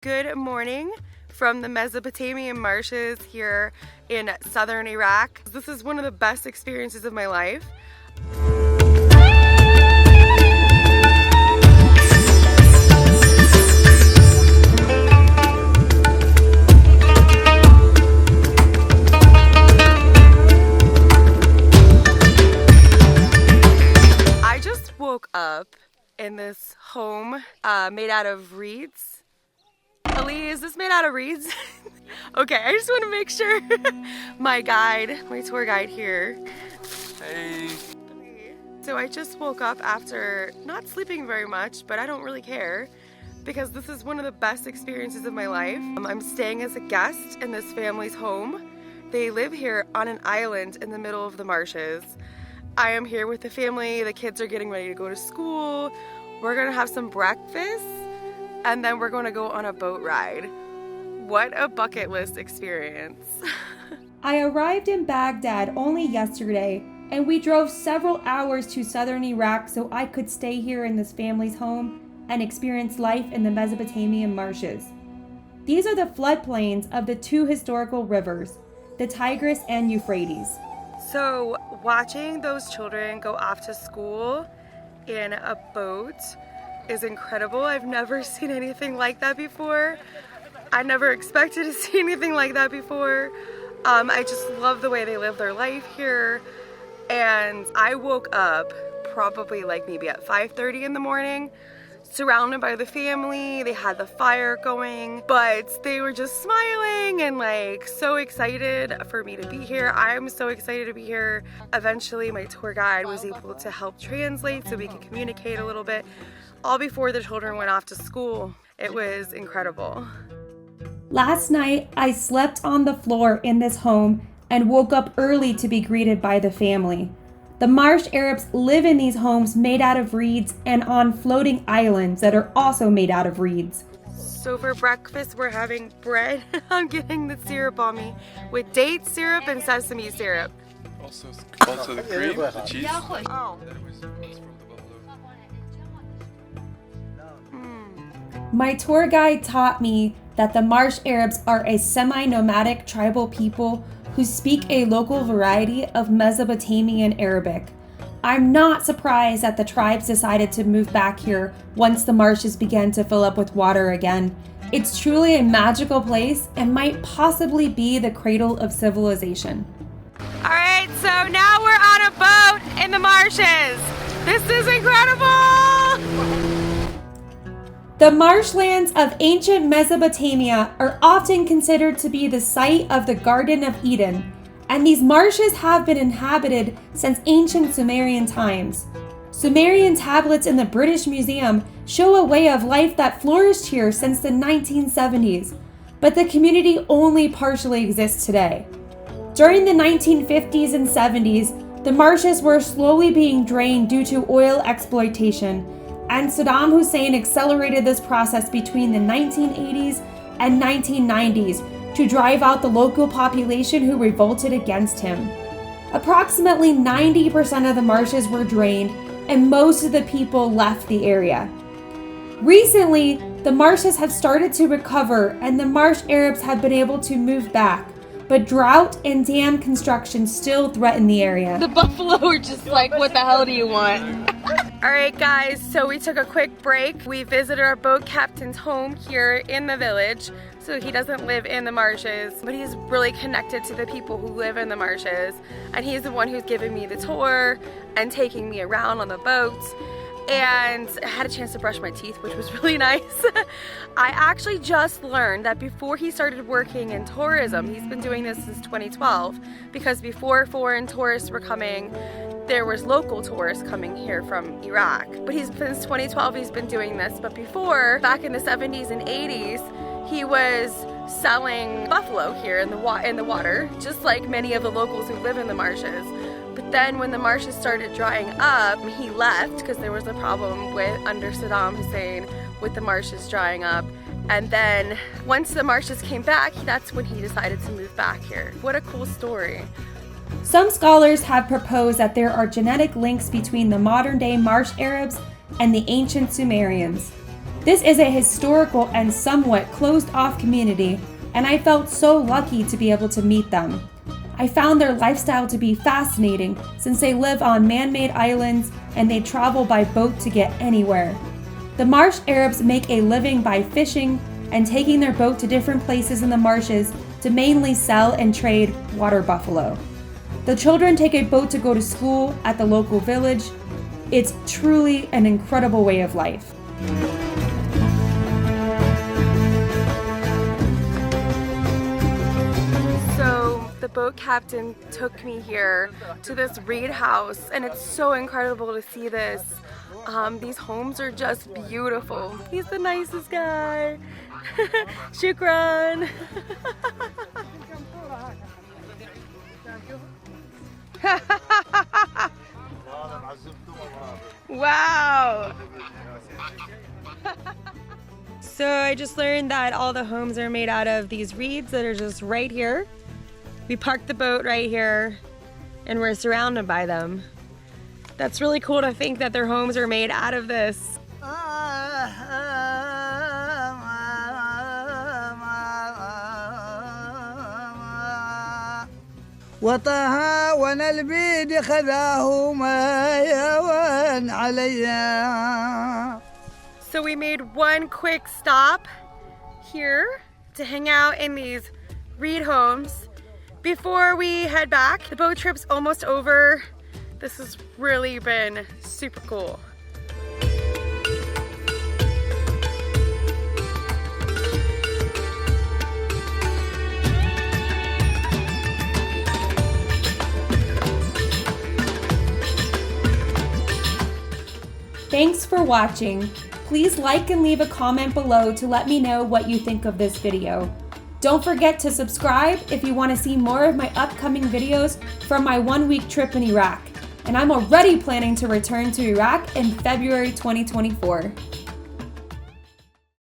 Good morning from the Mesopotamian marshes here in southern Iraq. This is one of the best experiences of my life. I just woke up in this home made out of reeds. Ali, is this made out of reeds? Okay, I just want to make sure. My tour guide here. Hey. So I just woke up after not sleeping very much, but I don't really care because this is one of the best experiences of my life. I'm staying as a guest in this family's home. They live here on an island in the middle of the marshes. I am here with the family. The kids are getting ready to go to school. We're gonna have some breakfast and then we're gonna go on a boat ride. What a bucket list experience. I arrived in Baghdad only yesterday, and we drove several hours to southern Iraq so I could stay here in this family's home and experience life in the Mesopotamian marshes. These are the floodplains of the two historical rivers, the Tigris and Euphrates. So watching those children go off to school in a boat is incredible. I've never seen anything like that before. I never expected to see anything like that before. I just love the way they live their life here. And I woke up probably like maybe at 5:30 in the morning, surrounded by the family. They had the fire going, but they were just smiling and like so excited for me to be here. I'm so excited to be here. Eventually my tour guide was able to help translate so we could communicate a little bit, all before the children went off to school. It was incredible. Last night, I slept on the floor in this home and woke up early to be greeted by the family. The Marsh Arabs live in these homes made out of reeds and on floating islands that are also made out of reeds. So for breakfast, we're having bread. I'm getting the syrup on me with date syrup and sesame syrup. Also the cream, the cheese. Oh. My tour guide taught me that the Marsh Arabs are a semi-nomadic tribal people who speak a local variety of Mesopotamian Arabic. I'm not surprised that the tribes decided to move back here once the marshes began to fill up with water again. It's truly a magical place and might possibly be the cradle of civilization. All right, so now we're on a boat in the marshes. This is incredible! The marshlands of ancient Mesopotamia are often considered to be the site of the Garden of Eden, and these marshes have been inhabited since ancient Sumerian times. Sumerian tablets in the British Museum show a way of life that flourished here since the 1970s, but the community only partially exists today. During the 1950s and 70s, the marshes were slowly being drained due to oil exploitation, and Saddam Hussein accelerated this process between the 1980s and 1990s to drive out the local population who revolted against him. Approximately 90% of the marshes were drained, and most of the people left the area. Recently, the marshes have started to recover, and the Marsh Arabs have been able to move back, but drought and dam construction still threaten the area. The buffalo are just like, what the hell do you want? All right, guys, so we took a quick break. We visited our boat captain's home here in the village. So he doesn't live in the marshes, but he's really connected to the people who live in the marshes. And he's the one who's giving me the tour and taking me around on the boat. And I had a chance to brush my teeth, which was really nice. I actually just learned that before he started working in tourism, he's been doing this since 2012, because before foreign tourists were coming, there was local tourists coming here from Iraq. But since 2012, he's been doing this. But before, back in the 70s and 80s, he was selling buffalo here in the water, just like many of the locals who live in the marshes. But then when the marshes started drying up, he left because there was a problem under Saddam Hussein with the marshes drying up. And then once the marshes came back, that's when he decided to move back here. What a cool story. Some scholars have proposed that there are genetic links between the modern-day Marsh Arabs and the ancient Sumerians. This is a historical and somewhat closed-off community, and I felt so lucky to be able to meet them. I found their lifestyle to be fascinating since they live on man-made islands and they travel by boat to get anywhere. The Marsh Arabs make a living by fishing and taking their boat to different places in the marshes to mainly sell and trade water buffalo. The children take a boat to go to school at the local village. It's truly an incredible way of life. So the boat captain took me here to this reed house, and it's so incredible to see this. These homes are just beautiful. He's the nicest guy. Shukran. Wow. So I just learned that all the homes are made out of these reeds that are just right here. We parked the boat right here and we're surrounded by them. That's really cool to think that their homes are made out of this. وطهاون البيد خذاه ما يوان عليا. So we made one quick stop here to hang out in these reed homes before we head back. The boat trip's almost over. This has really been super cool. Thanks for watching. Please like and leave a comment below to let me know what you think of this video. Don't forget to subscribe if you want to see more of my upcoming videos from my 1-week trip in Iraq. And I'm already planning to return to Iraq in February 2024.